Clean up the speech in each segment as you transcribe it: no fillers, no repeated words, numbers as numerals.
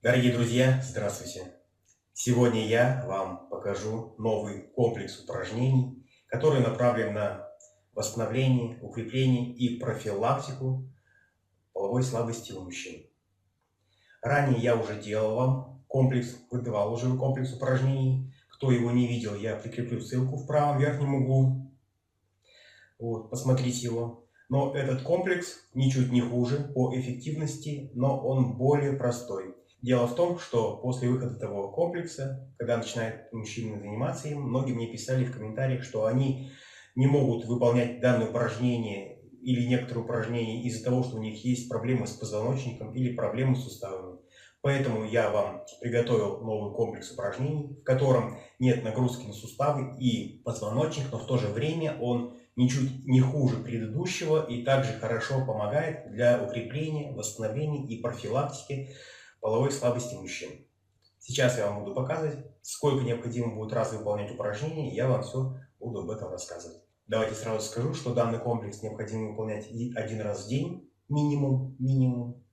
Дорогие друзья, здравствуйте! Сегодня я вам покажу новый комплекс упражнений, который направлен на восстановление, укрепление и профилактику половой слабости у мужчин. Ранее я уже делал вам комплекс, выдавал уже комплекс упражнений. Кто его не видел, я прикреплю ссылку в правом верхнем углу. Вот, посмотрите его. Но этот комплекс ничуть не хуже по эффективности, но он более простой. Дело в том, что после выхода того комплекса, когда начинают мужчины заниматься им, многие мне писали в комментариях, что они не могут выполнять данное упражнение или некоторые упражнения из-за того, что у них есть проблемы с позвоночником или проблемы с суставами. Поэтому я вам приготовил новый комплекс упражнений, в котором нет нагрузки на суставы и позвоночник, но в то же время он ничуть не хуже предыдущего и также хорошо помогает для укрепления, восстановления и профилактики половой слабости мужчин. Сейчас я вам буду показывать, сколько необходимо будет раз выполнять упражнения, и я вам все буду об этом рассказывать. Давайте сразу скажу, что данный комплекс необходимо выполнять один раз в день, минимум.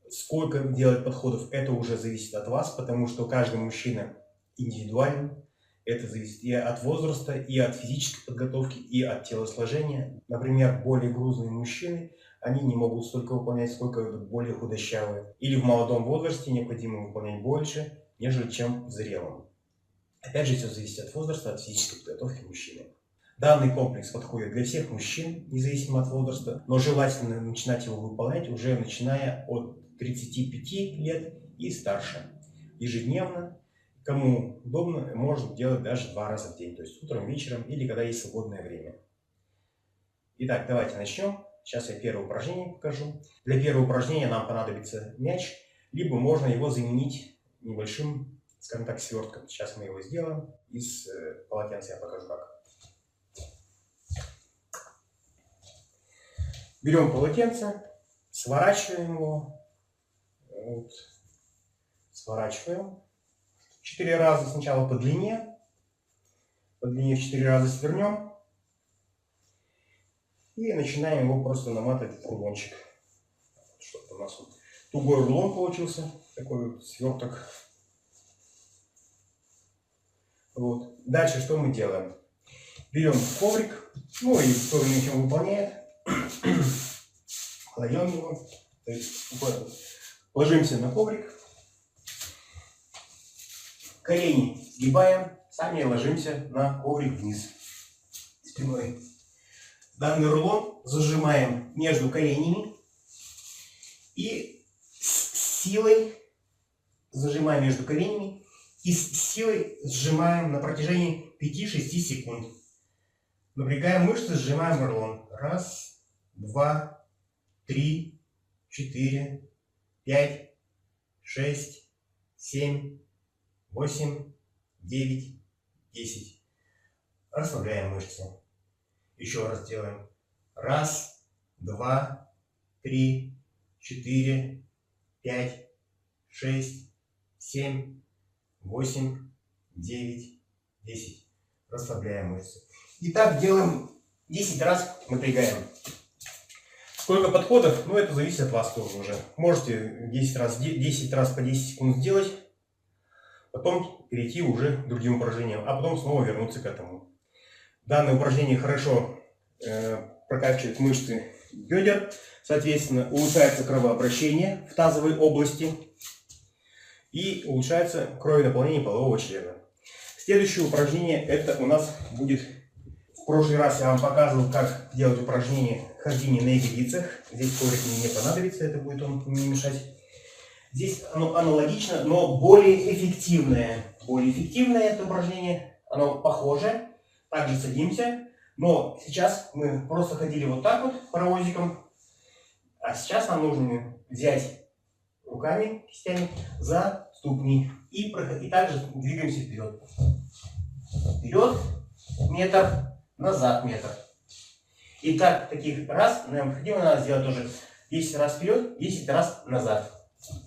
Сколько делать подходов, это уже зависит от вас, потому что каждый мужчина индивидуален. Это зависит и от возраста, и от физической подготовки, и от телосложения. Например, более грузные мужчины, они не могут столько выполнять, сколько более худощавые. Или в молодом возрасте необходимо выполнять больше, нежели чем в зрелом. Опять же, все зависит от возраста, от физической подготовки мужчины. Данный комплекс подходит для всех мужчин, независимо от возраста, но желательно начинать его выполнять уже начиная от 35 лет и старше. Ежедневно, кому удобно, можно делать даже 2 раза в день, то есть утром, вечером или когда есть свободное время. Итак, давайте начнем. Сейчас я первое упражнение покажу. Для первого упражнения нам понадобится мяч, либо можно его заменить небольшим, скажем так, свертком. Сейчас мы его сделаем из полотенца, я покажу как. Берем полотенце, сворачиваем его. Вот. Сворачиваем 4 раза, сначала по длине в 4 раза свернем и начинаем его просто наматывать в рулончик, чтобы у нас вот тугой рулон получился, такой вот сверток. Вот. Дальше что мы делаем? Берем коврик, ну и кто ничем выполняет, кладем его, то есть ложимся на коврик, колени сгибаем, сами ложимся на коврик вниз спиной. Данный рулон зажимаем между коленями и с силой зажимаем между коленями и с силой сжимаем на протяжении 5-6 секунд. Напрягаем мышцы, сжимаем рулон. 1, 2, 3, 4, 5, 6, 7, 8, 9, 10. Расслабляем мышцы. Еще раз делаем. 1, 2, 3, 4, 5, 6, 7, 8, 9, 10. Расслабляем мышцы. И так делаем 10 раз, напрягаем. Сколько подходов? Ну, это зависит от вас тоже уже. Можете 10 раз по 10 секунд сделать, потом перейти уже к другим упражнениям, а потом снова вернуться к этому. Данное упражнение хорошо прокачивает мышцы бедер, соответственно, улучшается кровообращение в тазовой области и улучшается кровонаполнение полового члена. Следующее упражнение, это у нас будет... В прошлый раз я вам показывал, как делать упражнение хождения на ягодицах. Здесь коврик мне не понадобится, это будет он мне мешать. Здесь оно аналогично, но более эффективное. Более эффективное это упражнение, оно похоже. Также садимся, но сейчас мы просто ходили вот так вот паровозиком. А сейчас нам нужно взять руками, кистями за ступни и также двигаемся вперед. Вперед метр. Назад метр. И так, таких раз необходимо надо сделать тоже 10 раз вперед, 10 раз назад.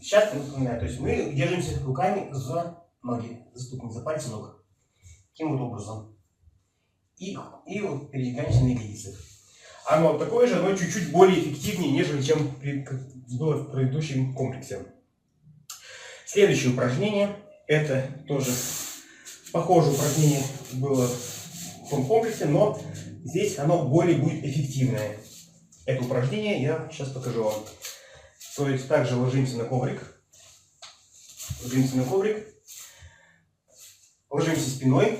Сейчас мы вспоминаем, то есть мы держимся руками за ноги, за ступни, за пальцы ног. Таким вот образом. И вот передвигаемся на ягодицы. Оно такое же, но чуть-чуть более эффективнее, нежели чем было в предыдущем комплексе. Следующее упражнение, это тоже похожее упражнение было в том комплексе, но здесь оно более будет эффективное. Это упражнение я сейчас покажу вам. То есть также ложимся на коврик, ложимся спиной,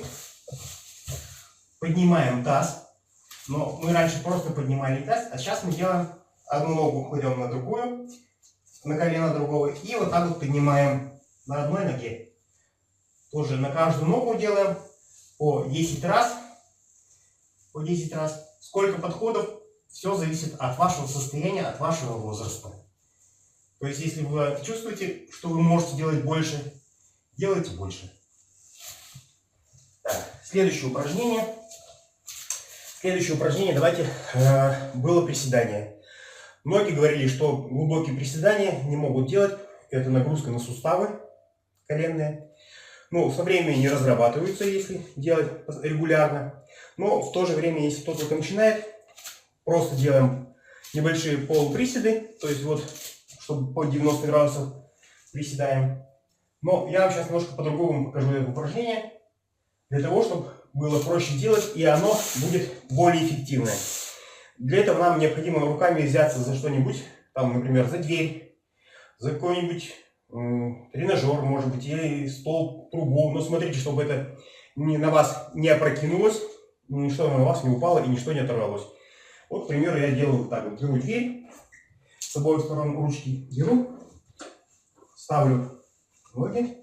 поднимаем таз. Но мы раньше просто поднимали таз, а сейчас мы делаем одну ногу, кладем на другую, на колено другого, и вот так вот поднимаем на одной ноге. Тоже на каждую ногу делаем по 10 раз. По 10 раз. Сколько подходов, все зависит от вашего состояния, от вашего возраста. То есть, если вы чувствуете, что вы можете делать больше, делайте больше. Так, следующее упражнение. Давайте, было приседание. Многие говорили, что глубокие приседания не могут делать. Это нагрузка на суставы коленные. Ну, со временем не разрабатываются, если делать регулярно. Но в то же время, если кто-то только начинает, просто делаем небольшие полуприседы. То есть вот, чтобы по 90 градусов приседаем. Но я вам сейчас немножко по-другому покажу это упражнение. Для того, чтобы было проще делать, и оно будет более эффективное. Для этого нам необходимо руками взяться за что-нибудь, там, например, за дверь, за какой-нибудь тренажер, может быть, или стол, трубу. Но смотрите, чтобы это на вас не опрокинулось, ничто на вас не упало и ничто не оторвалось. Вот, к примеру, я делаю так вот, беру дверь, с обоих сторон ручки беру, ставлю ноги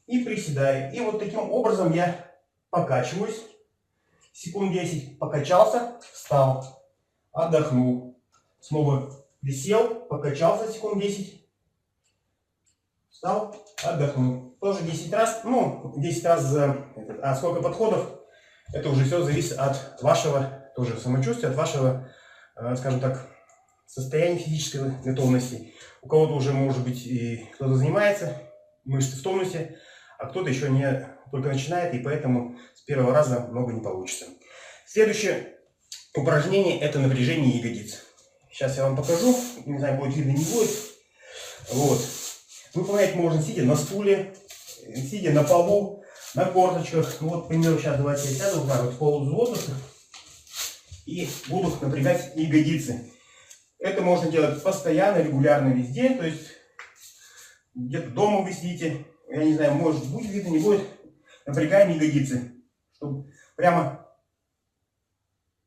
и приседаю. И вот таким образом я покачиваюсь, секунд 10 покачался, встал, отдохнул, снова присел, покачался секунд 10, встал, отдохнул. Тоже 10 раз, ну 10 раз, а сколько подходов, это уже все зависит от вашего тоже самочувствия, от вашего, скажем так, состояния физической готовности. У кого-то уже, может быть, и кто-то занимается, мышцы в тонусе, а кто-то еще не только начинает, и поэтому с первого раза много не получится. Следующее упражнение – это напряжение ягодиц. Сейчас я вам покажу, не знаю, будет видно, не будет. Вот. Выполнять можно сидя на стуле, сидя на полу, на корточках. Ну вот, к примеру, сейчас давайте я сяду вот в полузлотности и буду напрягать ягодицы. Это можно делать постоянно, регулярно, везде. То есть где-то дома вы сидите, я не знаю, может будет видно, не будет. Напрягаем ягодицы, чтобы прямо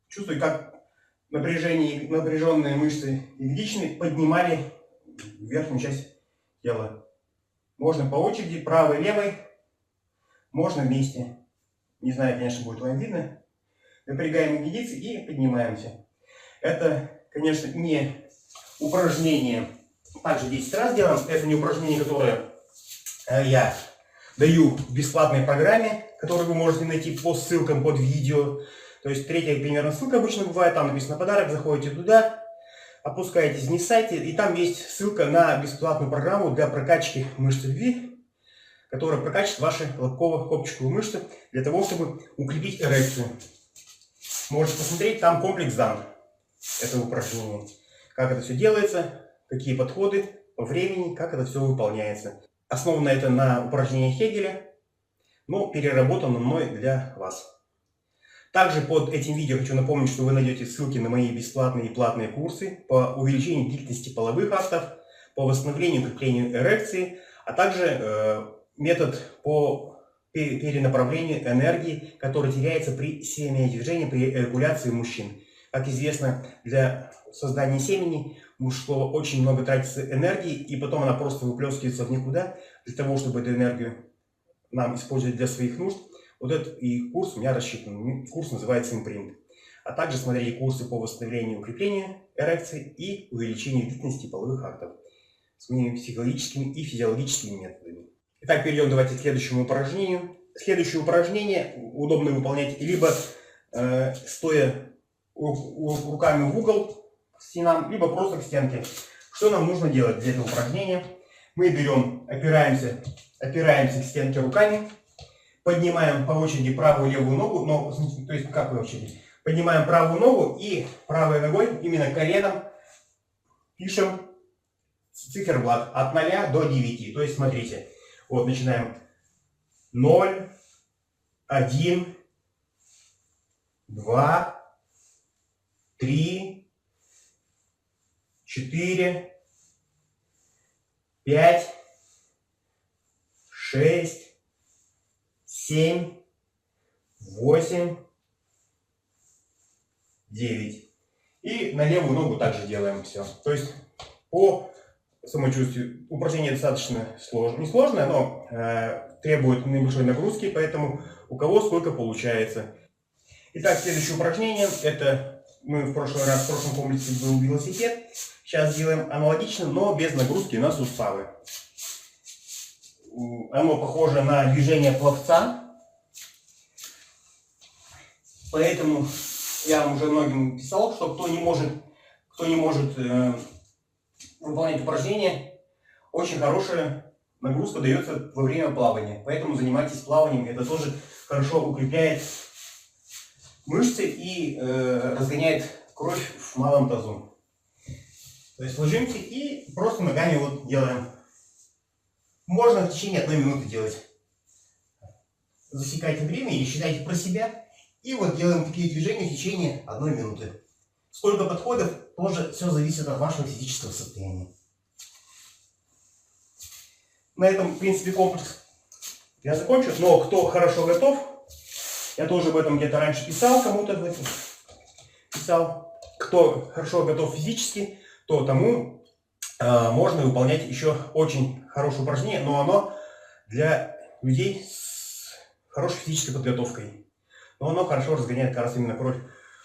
чувствовать, как напряженные мышцы ягодичные поднимали верхнюю часть тела. Можно по очереди, правой, левой, можно вместе. Не знаю, конечно, будет вам видно. Напрягаем ягодицы и поднимаемся. Это, конечно, не упражнение. Также 10 раз делаем. Это не упражнение, которое я даю в бесплатной программе, которую вы можете найти по ссылкам под видео. То есть третья примерно ссылка обычно бывает, там написано подарок, заходите туда, опускаетесь вниз сайта, и там есть ссылка на бесплатную программу для прокачки мышц любви, которая прокачивает ваши лобково-копчиковые мышцы для того, чтобы укрепить эрекцию. Можете посмотреть, там комплекс дан этого упражнения. Как это все делается, какие подходы по времени, как это все выполняется. Основано это на упражнениях Хегеля, но переработано мной для вас. Также под этим видео хочу напомнить, что вы найдете ссылки на мои бесплатные и платные курсы по увеличению длительности половых актов, по восстановлению и укреплению эрекции, а также метод по перенаправлению энергии, который теряется при семяизвержении, при эякуляции мужчин. Как известно, для создания семени мужского очень много тратится энергии, и потом она просто выплескивается в никуда. Для того, чтобы эту энергию нам использовать для своих нужд, вот этот и курс у меня рассчитан. Курс называется импринт. А также смотрите курсы по восстановлению и укреплению эрекции и увеличению длительности половых актов своими психологическими и физиологическими методами. Итак, перейдем давайте к следующему упражнению. Следующее упражнение удобно выполнять либо стоя руками в угол к стенам, либо просто к стенке. Что нам нужно делать для этого упражнения? Мы берем, опираемся к стенке руками, поднимаем по очереди правую и левую ногу, но, то есть как по очереди? Поднимаем правую ногу и правой ногой, именно коленом, пишем циферблат от 0 до 9. То есть, смотрите, вот начинаем 0, 1, 2, 3, 4, 5, 6, 7, 8, 9. И на левую ногу также делаем все. То есть по самочувствию упражнение достаточно сложное, не сложное, но требует небольшой нагрузки, поэтому у кого сколько получается. Итак, следующее упражнение, это мы в прошлый раз, в прошлом комплексе был велосипед. Сейчас делаем аналогично, но без нагрузки на суставы. Оно похоже на движение пловца, поэтому я уже многим писал, что кто не может выполнять упражнения, очень хорошая нагрузка дается во время плавания. Поэтому занимайтесь плаванием, это тоже хорошо укрепляет мышцы и разгоняет кровь в малом тазу. То есть ложимся и просто ногами вот делаем. Можно в течение 1 минуты делать. Засекайте время или считайте про себя. И вот делаем такие движения в течение 1 минуты. Сколько подходов, тоже все зависит от вашего физического состояния. На этом, в принципе, комплекс я закончу. Но кто хорошо готов, я тоже об этом где-то раньше писал, кому-то об этом писал. Кто хорошо готов физически, то тому можно выполнять еще очень хорошее упражнение, но оно для людей с хорошей физической подготовкой. Но оно хорошо разгоняет как раз именно кровь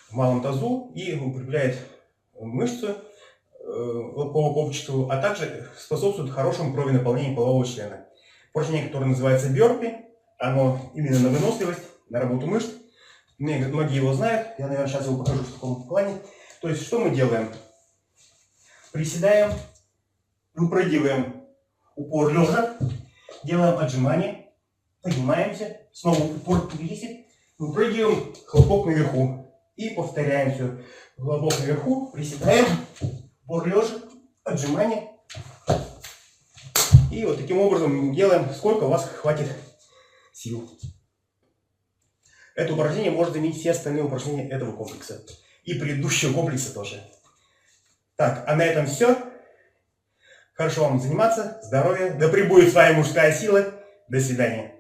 в малом тазу и укрепляет мышцы лобкового копчатого, а также способствует хорошему кровенаполнению полового члена. Упражнение, которое называется бёрпи, оно именно на выносливость, на работу мышц. Многие его знают, я, наверное, сейчас его покажу в таком плане. То есть, что мы делаем? Приседаем, выпрыгиваем упор лежа, делаем отжимания, поднимаемся, снова упор висит, выпрыгиваем, хлопок наверху. И повторяем все. Хлопок наверху, приседаем, упор лежа, отжимания. И вот таким образом делаем, сколько у вас хватит сил. Это упражнение может заменить все остальные упражнения этого комплекса. И предыдущего комплекса тоже. Так, а на этом все. Хорошо вам заниматься. Здоровья. Да пребудет с вами мужская сила. До свидания.